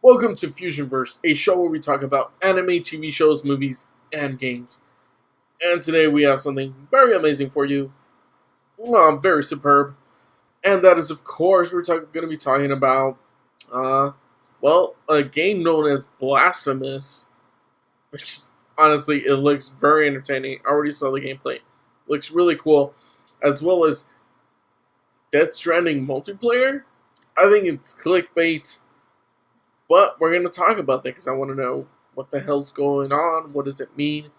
Welcome to Fusionverse, a show where we talk about anime, TV shows, movies, and games. And today we have something very amazing for you, very superb, and that is, of course, we're going to be talking about, a game known as Blasphemous, which is, honestly, it looks very entertaining. I already saw the gameplay. Looks really cool, as well as Death Stranding multiplayer. I think it's clickbait. But we're going to talk about that because I want to know what the hell's going on, what does it mean,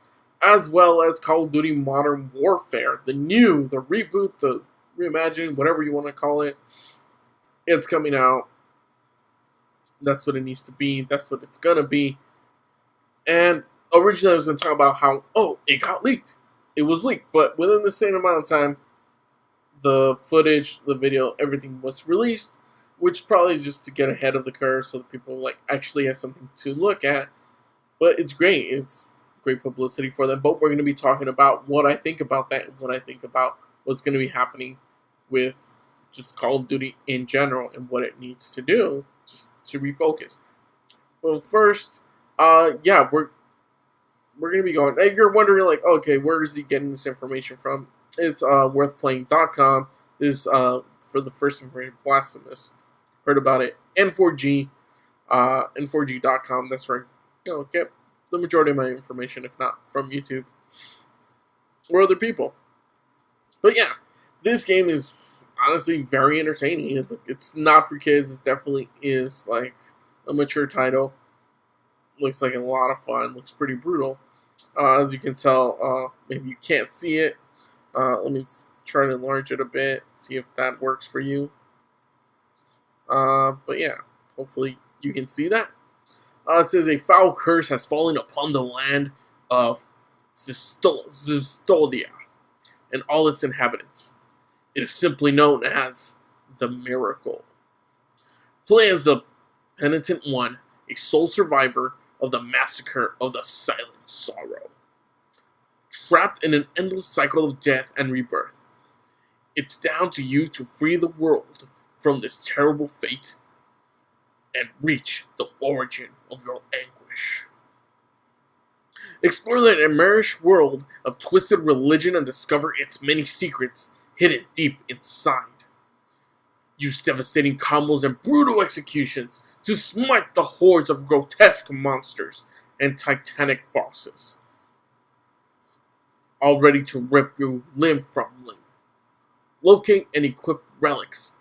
as well as Call of Duty Modern Warfare, the reboot, the reimagining, whatever you want to call it. It's coming out. That's what it needs to be. That's what it's going to be. And originally I was going to talk about how, it got leaked. It was leaked, but within the same amount of time, the footage, the video, everything was released. Which probably is just to get ahead of the curve so that people actually have something to look at. But it's great. It's great publicity for them. But we're going to be talking about what I think about that and what I think about what's going to be happening with just Call of Duty in general and what it needs to do just to refocus. Well, first, we're going to be going. If you're wondering, okay, where is he getting this information from? It's worthplaying.com. This for the first information, Blasphemous. Heard about it. N4G, N4G.com. That's where I get the majority of my information, if not from YouTube or other people. But yeah, this game is honestly very entertaining. It's not for kids. It definitely is like a mature title. Looks like a lot of fun. Looks pretty brutal. As you can tell, maybe you can't see it. Let me try to enlarge it a bit. See if that works for you. But yeah, hopefully you can see that. It says a foul curse has fallen upon the land of Zistolia and all its inhabitants. It is simply known as the Miracle. Play as the penitent one, a sole survivor of the massacre of the Silent Sorrow. Trapped in an endless cycle of death and rebirth, it's down to you to free the world from this terrible fate and reach the origin of your anguish. Explore the immersed world of twisted religion and discover its many secrets hidden deep inside. Use devastating combos and brutal executions to smite the hordes of grotesque monsters and titanic bosses, all ready to rip you limb from limb. Locate and equip relics,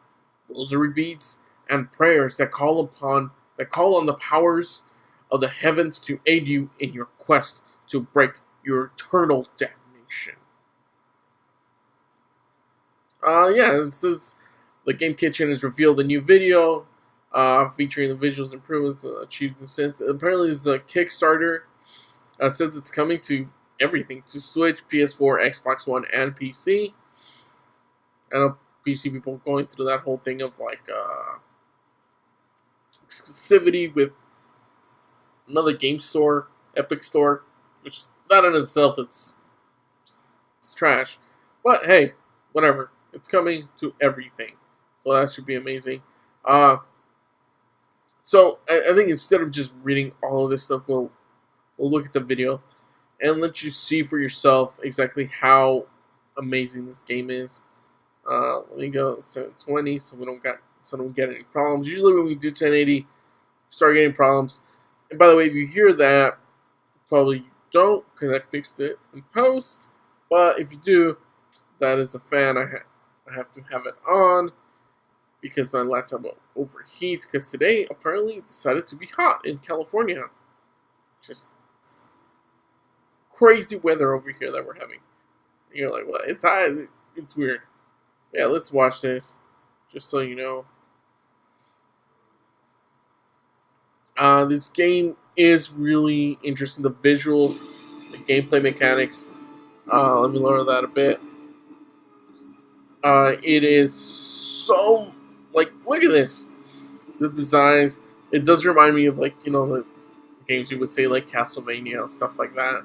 rosary beads, and prayers that call on the powers of the heavens to aid you in your quest to break your eternal damnation. This is the Game Kitchen has revealed a new video featuring the visuals improvements achieved in since. Apparently, it's a Kickstarter. Says it's coming to everything, to Switch, PS4, Xbox One, and PC. I know PC people going through that whole thing of exclusivity with another game store, Epic Store, which that in itself it's trash. But hey, whatever. It's coming to everything, so that should be amazing. So I think instead of just reading all of this stuff, we'll look at the video and let you see for yourself exactly how amazing this game is. Let me go 720 so we don't get any problems. Usually when we do 1080, we start getting problems. And by the way, if you hear that, probably you don't because I fixed it in post. But if you do, that is a fan. I have to have it on because my laptop will overheat. Because today apparently it decided to be hot in California. Just crazy weather over here that we're having. And you're like, well, it's hot. It's weird. Yeah, let's watch this, just so you know. This game is really interesting. The visuals, the gameplay mechanics. Let me lower that a bit. It is so, look at this. The designs, it does remind me of, the games you would say, like Castlevania, stuff like that.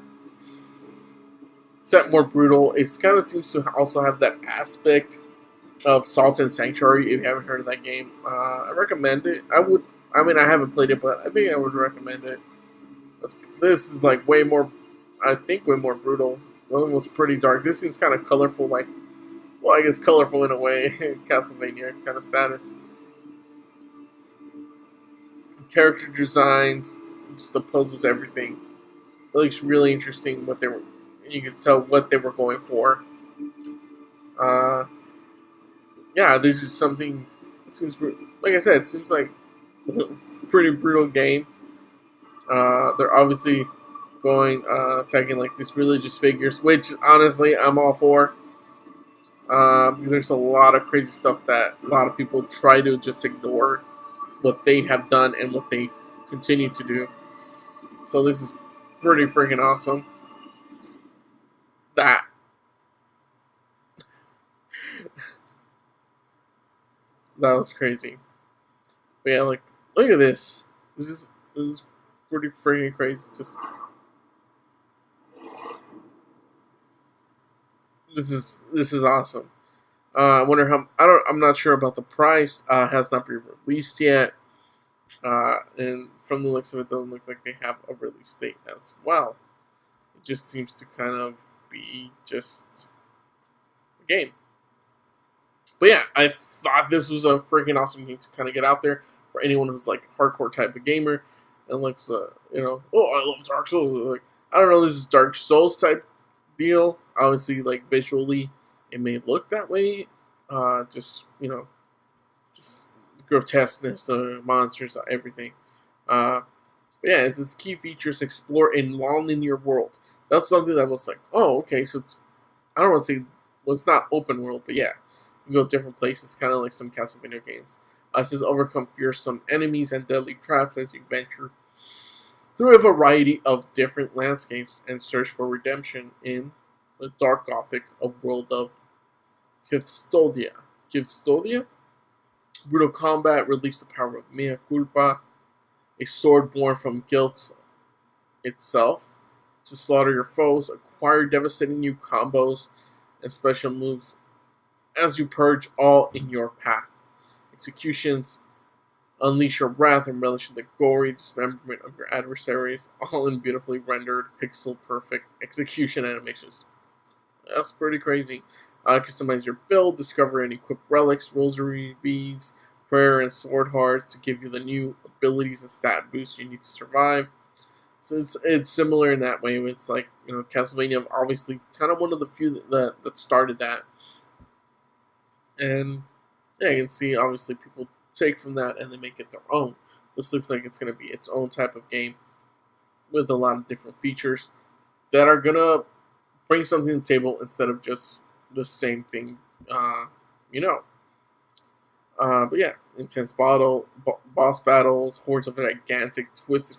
Except more brutal. It kind of seems to also have that aspect of Salt and Sanctuary. If you haven't heard of that game, I recommend it. I mean, I haven't played it, but I think I would recommend it. This is like way more, I think, way more brutal. The other one was pretty dark. This seems kind of colorful, like, well, I guess colorful in a way, Castlevania kind of status. Character designs, just the puzzles, everything. It looks really interesting. What they were, you could tell what they were going for. Uh, yeah, this is something. It seems like I said, it seems like a pretty brutal game. They're obviously going attacking like these religious figures, which honestly I'm all for. Because there's a lot of crazy stuff that a lot of people try to just ignore what they have done and what they continue to do. So this is pretty freaking awesome. That that was crazy. But yeah, like look at this. This is pretty freaking crazy. Just this is awesome. I wonder how I'm not sure about the price. Has not been released yet. And from the looks of it, doesn't look like they have a release date as well. It just seems to kind of be just a game. But yeah, I thought this was a freaking awesome game to kind of get out there for anyone who's like a hardcore type of gamer and likes, oh, I love Dark Souls. Like, I don't know, this is Dark Souls type deal. Obviously, like visually, it may look that way. Just just grotesqueness, monsters, everything. But yeah, it's this key features explore a non-linear world. That's something that was like, oh, okay, so it's I don't want to say well, it's not open world, but yeah, you go different places, kind of like some Castlevania games. It says overcome fearsome enemies and deadly traps as you venture through a variety of different landscapes and search for redemption in the dark gothic of world of Custodia. Custodia? Brutal combat, release the power of mea culpa, a sword born from guilt itself, to slaughter your foes, acquire devastating new combos and special moves as you purge all in your path. Executions, unleash your wrath and relish in the gory dismemberment of your adversaries, all in beautifully rendered, pixel perfect execution animations. That's pretty crazy. Customize your build, discover and equip relics, rosary beads, prayer, and sword hearts to give you the new abilities and stat boosts you need to survive. So it's similar in that way. It's like Castlevania, obviously, kind of one of the few that started that, and yeah, you can see obviously people take from that and they make it their own. This looks like it's going to be its own type of game with a lot of different features that are going to bring something to the table instead of just the same thing, you know. But yeah, intense boss battles, hordes of gigantic twisted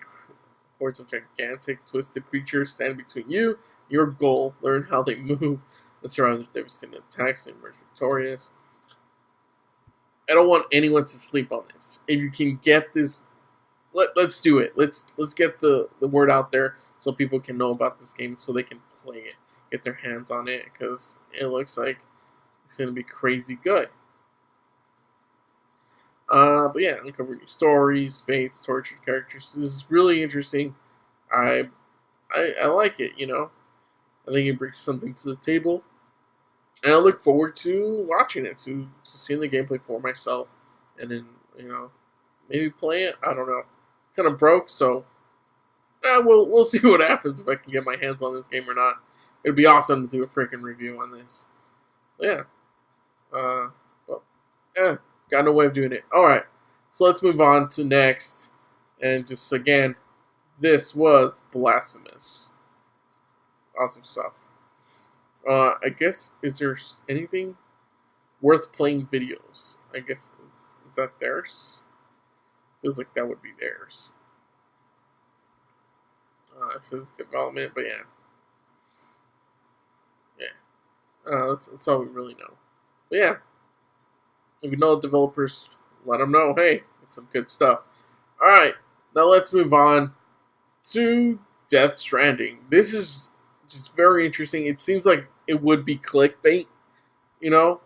creatures stand between you, your goal. Learn how they move and surround their devastating attacks and emerge victorious. I don't want anyone to sleep on this. If you can get this, let's do it. Let's get the word out there so people can know about this game, so they can play it, get their hands on it, because it looks like it's gonna be crazy good. But yeah, uncover new stories, fates, tortured characters. This is really interesting. I like it. I think it brings something to the table. And I look forward to watching it, to seeing the gameplay for myself, and then maybe play it. I don't know. Kind of broke, so we'll see what happens if I can get my hands on this game or not. It'd be awesome to do a freaking review on this. But yeah. Well, got no way of doing it. All right, so let's move on to next, and just again, this was Blasphemous. Awesome stuff. I guess, is there anything worth playing videos? I guess, is that theirs? Feels like that would be theirs. It says development, but yeah. Yeah. That's all we really know. But yeah. If you know the developers, let them know, hey, it's some good stuff. Alright, now let's move on to Death Stranding. This is just very interesting. It seems like it would be clickbait, you know?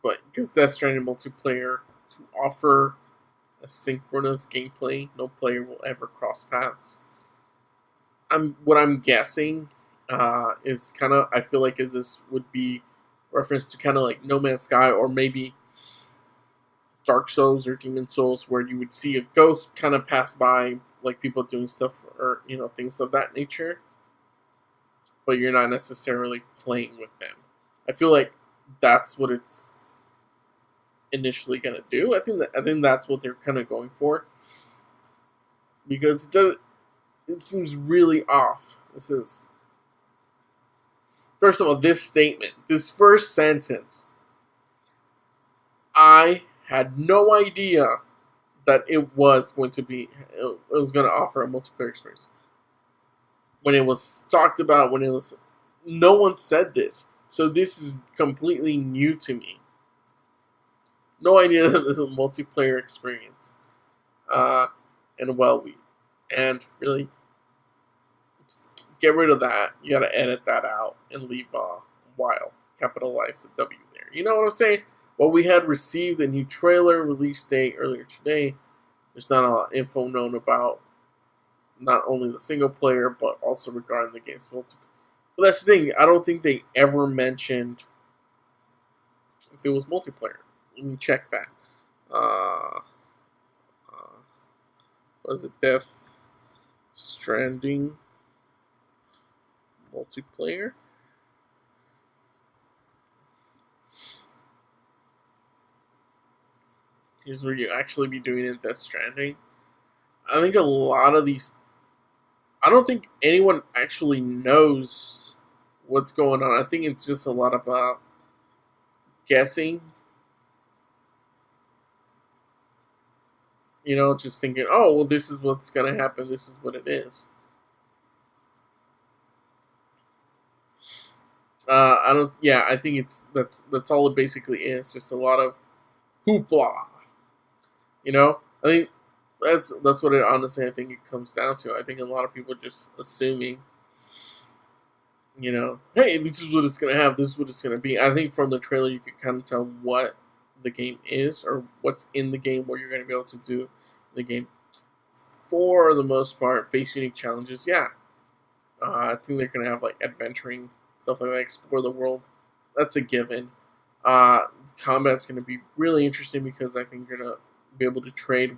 but because Death Stranding multiplayer to offer a synchronous gameplay, no player will ever cross paths. What I'm guessing is kind of, I feel like is this would be reference to kind of like No Man's Sky or maybe Dark Souls or Demon Souls, where you would see a ghost kind of pass by, like people doing stuff or things of that nature, but you're not necessarily playing with them. I feel like that's what it's initially gonna do. I think that's what they're kind of going for, because it seems really off. This is, first of all, this statement, this first sentence, I had no idea that it was going to offer a multiplayer experience. When it was talked about, no one said this. So this is completely new to me. No idea that this is a multiplayer experience. And really, just get rid of that. You gotta edit that out and leave while, capitalize the W there. You know what I'm saying? Well, we had received a new trailer release date earlier today. There's not a lot of info known about not only the single player, but also regarding the game's multiplayer. But that's the thing, I don't think they ever mentioned if it was multiplayer. Let me check that. Was it Death Stranding multiplayer? Here's where you actually be doing it, Death Stranding. I think a lot of these, I don't think anyone actually knows what's going on. I think it's just a lot about guessing. Just thinking, oh, well, this is what's going to happen. This is what it is. I think that's all it basically is. Just a lot of hoopla. I think that's what it honestly, I think it comes down to. I think a lot of people are just assuming, hey, this is what it's going to have. This is what it's going to be. I think from the trailer, you can kind of tell what the game is or what's in the game, what you're going to be able to do in the game. For the most part, face unique challenges. Yeah. I think they're going to have like adventuring, stuff like that, explore the world. That's a given. Combat's going to be really interesting because I think you're going to be able to trade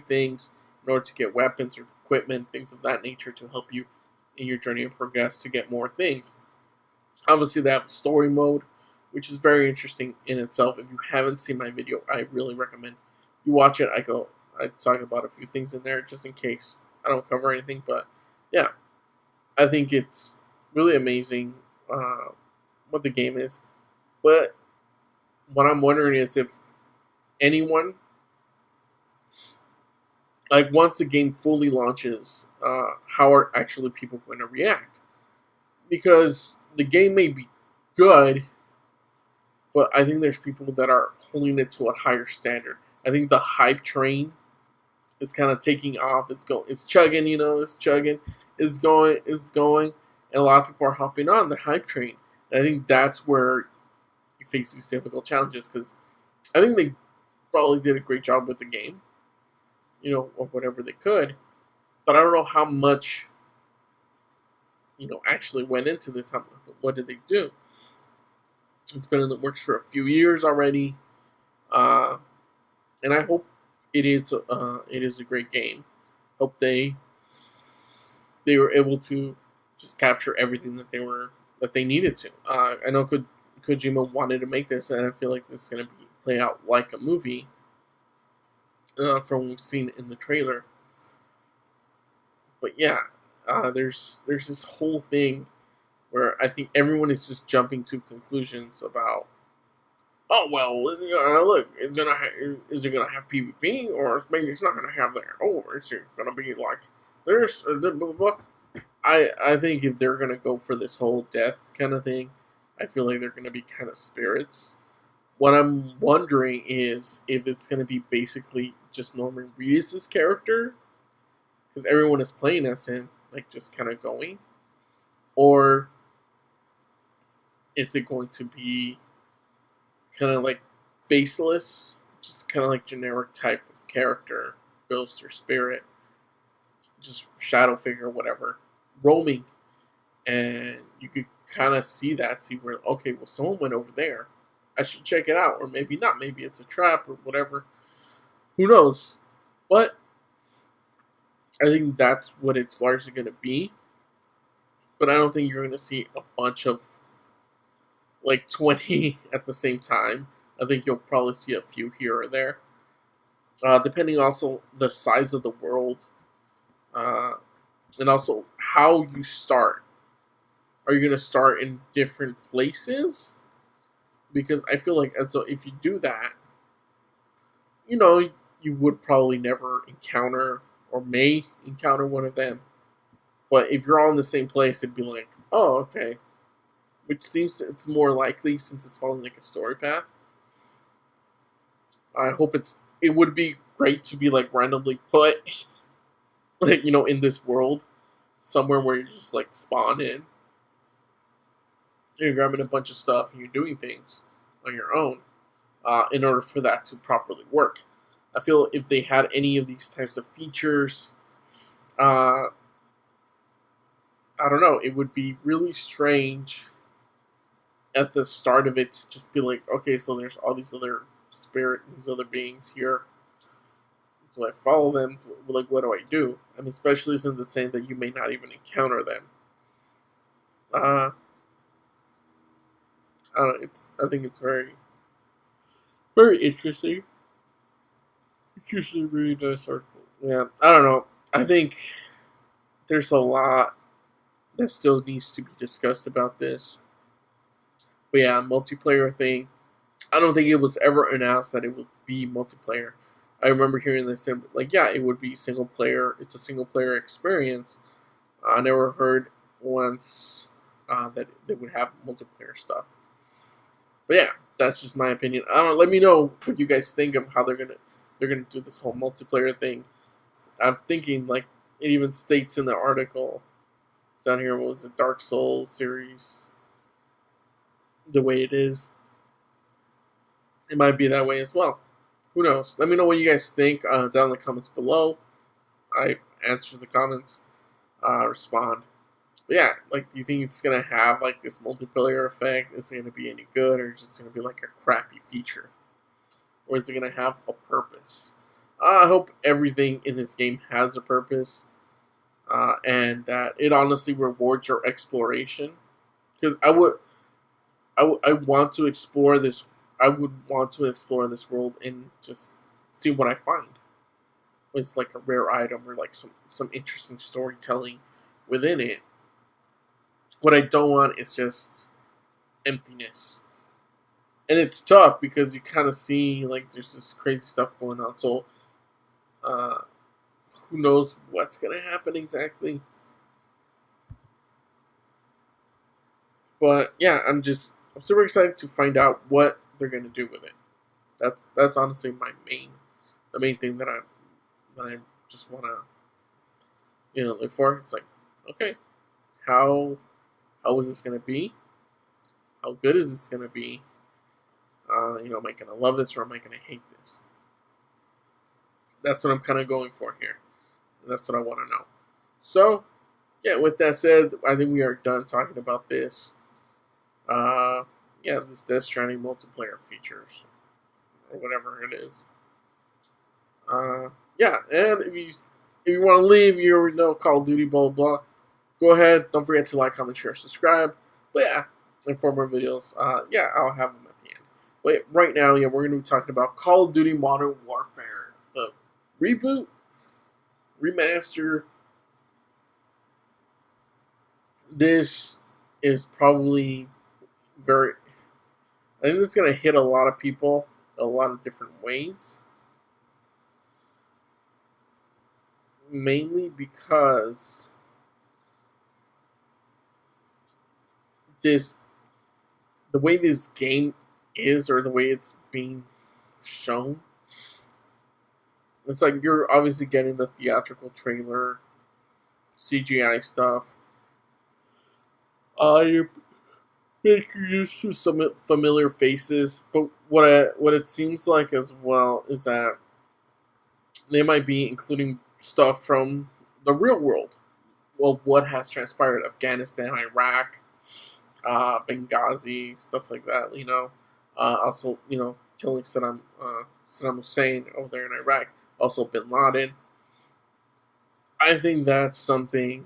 things in order to get weapons or equipment, things of that nature, to help you in your journey and progress to get more things. Obviously, they have a story mode, which is very interesting in itself. If you haven't seen my video, I really recommend you watch it. I talk about a few things in there just in case I don't cover anything, but yeah, I think it's really amazing what the game is. But what I'm wondering is if anyone, like once the game fully launches, how are actually people going to react? Because the game may be good, but I think there's people that are holding it to a higher standard. I think the hype train is kind of taking off. It's chugging, it's going, and a lot of people are hopping on the hype train. And I think that's where you face these difficult challenges, because I think they probably did a great job with the game, or whatever they could, but I don't know how much, actually went into this. What did they do? It's been in the works for a few years already, and I hope it is a great game. Hope they were able to just capture everything that they needed to. I know Kojima wanted to make this, and I feel like this is going to play out like a movie from what we've seen in the trailer. But yeah, there's this whole thing where I think everyone is just jumping to conclusions about, oh well, look, is it gonna have PvP, or maybe it's not gonna have that, or is it gonna be like there's blah, blah, blah. I think if they're gonna go for this whole death kind of thing, I feel like they're gonna be kind of spirits. What I'm wondering is if it's gonna be basically just Norman Reedus' character, because everyone is playing as him, like just kind of going, or is it going to be kind of like faceless, just kind of like generic type of character, ghost or spirit, just shadow figure, whatever, roaming, and you could kind of see where, okay, well, someone went over there. I should check it out, or maybe not. Maybe it's a trap or whatever. Who knows? But I think that's what it's largely going to be. But I don't think you're going to see a bunch of like 20 at the same time. I think you'll probably see a few here or there. Depending also the size of the world, and also how you start. Are you going to start in different places? Because I feel like as though if you do that, you know, you would probably never encounter or may encounter one of them. But if you're all in the same place, it'd be like, oh, okay. Which seems it's more likely since it's following like a story path. I hope it would be great to be like randomly put like, you know, in this world somewhere where you just like spawn in. You're grabbing a bunch of stuff and you're doing things on your own in order for that to properly work. I feel if they had any of these types of features, I don't know, it would be really strange at the start of it to just be like, okay, so there's all these other these other beings here. Do I follow them? Like, what do I do? I mean, especially since it's saying that you may not even encounter them. I don't know, I think it's very, very interesting. Interesting, really nice article. Yeah, I don't know. I think there's a lot that still needs to be discussed about this. But yeah, multiplayer thing. I don't think it was ever announced that it would be multiplayer. I remember hearing this, like, yeah, it would be single player. It's a single player experience. I never heard once that they would have multiplayer stuff. But yeah, that's just my opinion. I don't. Let me know what you guys think of how they're gonna do this whole multiplayer thing. I'm thinking like it even states in the article down here, what was it, Dark Souls series, the way it is. It might be that way as well. Who knows? Let me know what you guys think down in the comments below. I answer the comments, respond. But yeah, like, do you think it's gonna have like this multiplayer effect? Is it gonna be any good, or just gonna be like a crappy feature, or is it gonna have a purpose? I hope everything in this game has a purpose, and that it honestly rewards your exploration. Because I want to explore this. I would want to explore this world and just see what I find. It's like a rare item or like some interesting storytelling within it. What I don't want is just emptiness. And it's tough because you kind of see like there's this crazy stuff going on. So who knows what's going to happen exactly. But yeah, I'm super excited to find out what they're going to do with it. That's honestly the main thing that I just want to look for. It's like, okay, how is this going to be? How good is this going to be? Am I going to love this or am I going to hate this? That's what I'm kind of going for here. And that's what I want to know. So, yeah, with that said, I think we are done talking about this. This Death Stranding multiplayer features, or whatever it is. And if you want to leave, you already know Call of Duty, blah, blah, blah. Go ahead. Don't forget to like, comment, share, subscribe. But yeah, and for more videos, I'll have them at the end. But right now, we're going to be talking about Call of Duty Modern Warfare, the reboot, remaster. This is probably I think this is going to hit a lot of people a lot of different ways. Mainly because the way this game is, or the way it's being shown, it's like you're obviously getting the theatrical trailer, CGI stuff. make use of some familiar faces. But what it seems like as well is that they might be including stuff from the real world. Well, what has transpired? Afghanistan, Iraq, Benghazi, stuff like that. Also, killing Saddam Hussein over there in Iraq. Also, Bin Laden. I think that's something.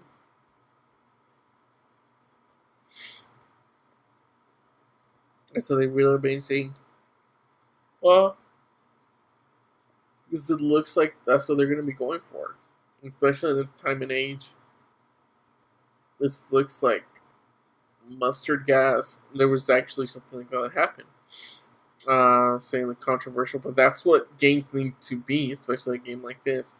That's something really amazing. Uh, because it looks like that's what they're going to be going for, especially in the time and age. This looks like mustard gas. There was actually something like that happened. Saying like controversial, but that's what games need to be, especially a game like this.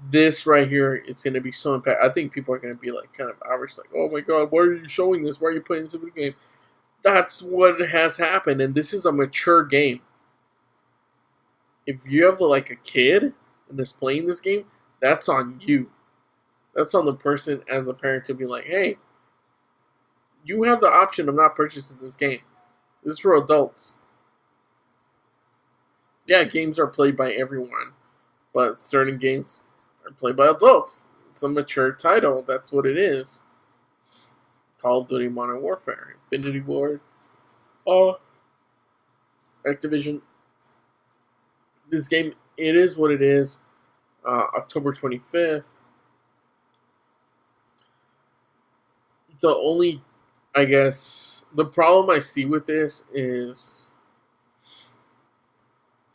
This right here is going to be so impactful. I think people are going to be like kind of average, like, oh my god, why are you showing this? Why are you putting this in the game? That's what has happened, and this is a mature game. If you have like a kid and is playing this game, that's on you. That's on the person as a parent to be like, hey, you have the option of not purchasing this game. This is for adults. Yeah, games are played by everyone, but certain games are played by adults. It's a mature title. That's what it is. Call of Duty Modern Warfare, Infinity Ward, Activision. This game, it is what it is. October 25th. The only, I guess, the problem I see with this is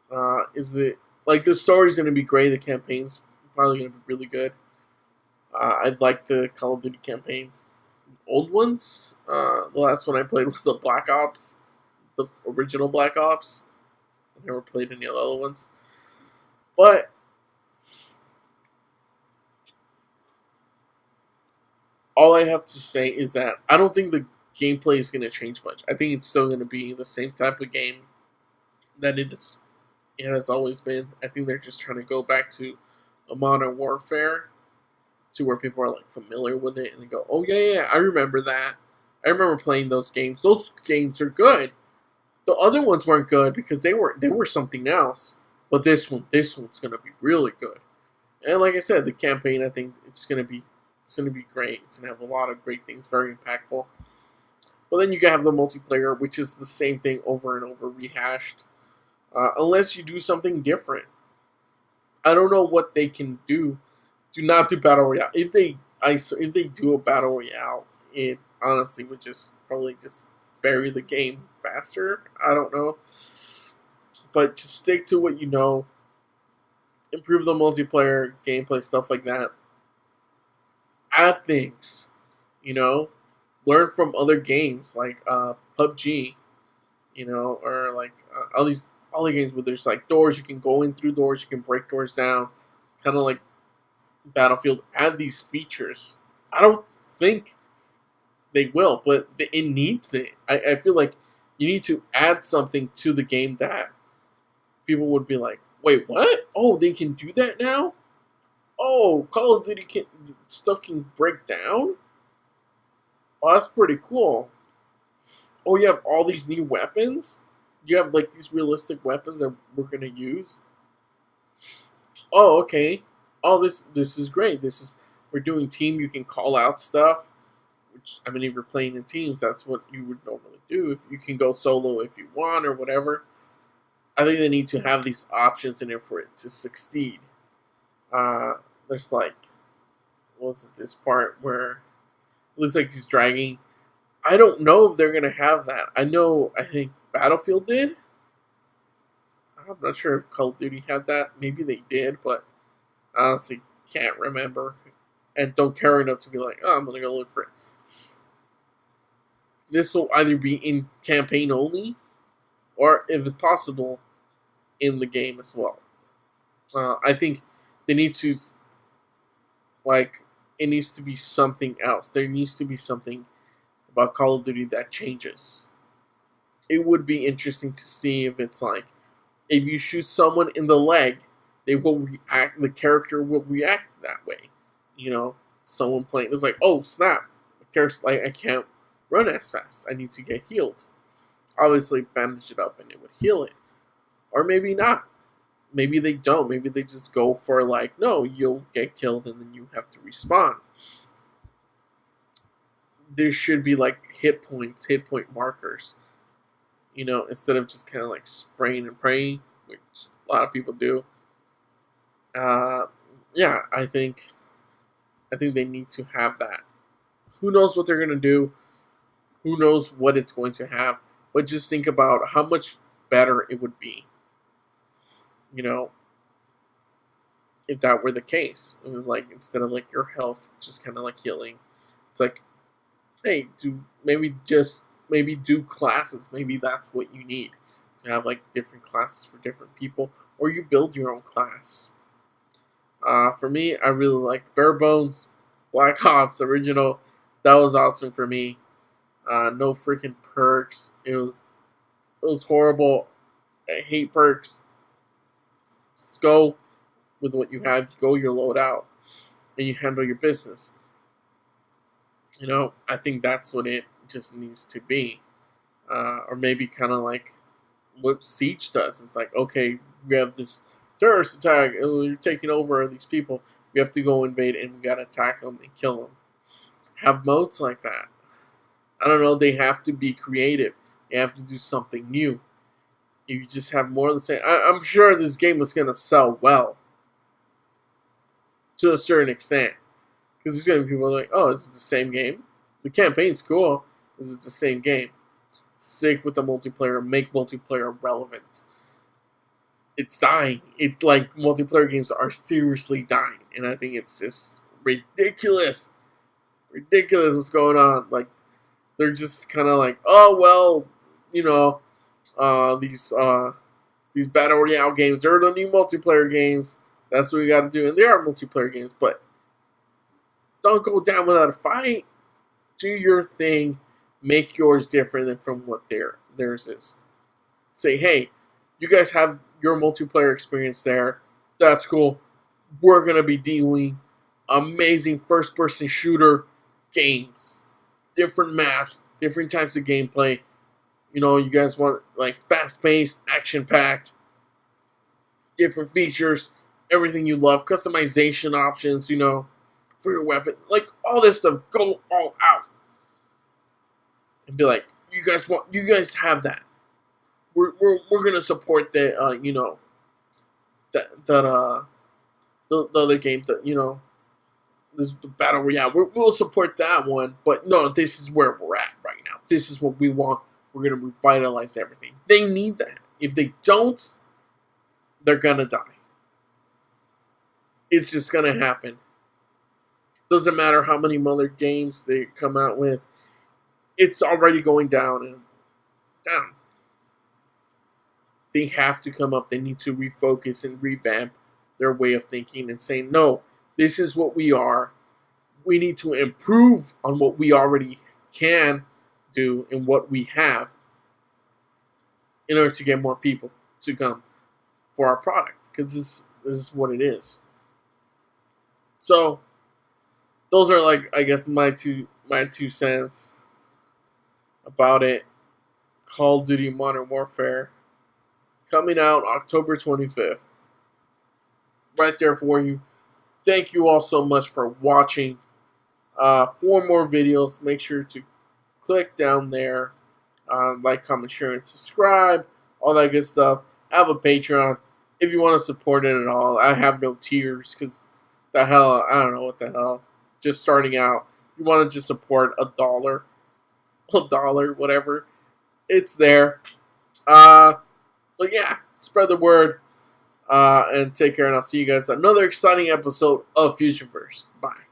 it like the story's gonna be great. The campaign's probably gonna be really good. I'd like the Call of Duty campaigns, old ones. The last one I played was the Black Ops, the original Black Ops. I never played any of the other ones, but all I have to say is that I don't think the gameplay is gonna change much. I think it's still gonna be the same type of game that it has always been. I think they're just trying to go back to a Modern Warfare to where people are like familiar with it and they go, "Oh yeah, I remember that. I remember playing those games. Those games are good. The other ones weren't good because they were something else. But this one's gonna be really good." And like I said, the campaign, I think it's gonna be great. It's gonna have a lot of great things, very impactful. But then you can have the multiplayer, which is the same thing over and over, rehashed. Unless you do something different. I don't know what they can do. Do not do battle royale. If they do a battle royale, it honestly would just probably just bury the game faster. I don't know, but just stick to what you know. Improve the multiplayer gameplay, stuff like that. Add things, learn from other games like PUBG, or like all the games where there's like doors you can go in through doors, you can break doors down, kind of like Battlefield. Add these features. I don't think they will, but it needs it. I feel like you need to add something to the game that people would be like, wait, what? Oh, they can do that now? Oh, Call of Duty stuff can break down? Oh, that's pretty cool. Oh, you have all these new weapons? You have like these realistic weapons that we're gonna use? Oh, okay. Oh, this is great. We're doing team. You can call out stuff. Which, I mean, if you're playing in teams, that's what you would normally do. If you can go solo if you want or whatever. I think they need to have these options in there for it to succeed. There's like, what was it? This part where it looks like he's dragging. I don't know if they're gonna have that. I think Battlefield did. I'm not sure if Call of Duty had that. Maybe they did, but I honestly can't remember. And don't care enough to be like, oh, I'm going to go look for it. This will either be in campaign only, or if it's possible, in the game as well. I think they need to, it needs to be something else. There needs to be something about Call of Duty that changes. It would be interesting to see if it's like, if you shoot someone in the leg, they will react. The character will react that way. Someone playing it's like, oh snap! The character's like, I can't run as fast. I need to get healed. Obviously, bandage it up and it would heal it. Or maybe not. Maybe they don't. Maybe they just go for like, no, you'll get killed and then you have to respawn. There should be like hit points, hit point markers. Instead of just kind of like spraying and praying, which a lot of people do. Yeah, I think they need to have that. Who knows what they're gonna do? Who knows what it's going to have? But just think about how much better it would be. If that were the case, it was like instead of like your health just kind of like healing, it's like, hey, maybe do classes. Maybe that's what you need to have like different classes for different people, or you build your own class. For me, I really liked Bare Bones, Black Ops original. That was awesome for me. No freaking perks. It was horrible. I hate perks. Just go with what you have. You go your loadout, and you handle your business. I think that's what it just needs to be. Or maybe kind of like what Siege does. It's like, okay, we have this terrorist attack, and we're taking over these people. We have to go invade, and we gotta attack them and kill them. Have modes like that. I don't know. They have to be creative. They have to do something new. If you just have more of the same, I'm sure this game was gonna sell well to a certain extent. Because there's going to be people like, oh, is it the same game? The campaign's cool. Is it the same game? Stick with the multiplayer. Make multiplayer relevant. It's dying. Multiplayer games are seriously dying. And I think it's just ridiculous. Ridiculous what's going on. Like, they're just kind of like, oh, well, these Battle Royale games, they're the new multiplayer games. That's what we got to do. And they are multiplayer games, but don't go down without a fight. Do your thing. Make yours different than from what theirs is. Say, hey, you guys have your multiplayer experience there. That's cool. We're going to be doing amazing first-person shooter games. Different maps, different types of gameplay. You guys want like fast-paced, action-packed, different features, everything you love, customization options, for your weapon, like all this stuff. Go all out and be like, you guys have that. We're gonna support the the other game that this the Battle Royale. We'll support that one, but no, this is where we're at right now. This is what we want. We're gonna revitalize everything. They need that. If they don't, they're gonna die. It's just gonna happen. Doesn't matter how many other games they come out with. It's already going down and down. They have to come up. They need to refocus and revamp their way of thinking and saying, no, this is what we are. We need to improve on what we already can do and what we have in order to get more people to come for our product. Because this is what it is. So, those are like, I guess, my two cents about it. Call of Duty Modern Warfare coming out October 25th. Right there for you. Thank you all so much for watching. For more videos, make sure to click down there. Like, comment, share, and subscribe. All that good stuff. I have a Patreon. If you want to support it at all, I have no tiers because the hell, I don't know what the hell. Just starting out. You want to just support $1, whatever. It's there. But yeah, spread the word. And take care, and I'll see you guys on another exciting episode of Fusionverse. Bye.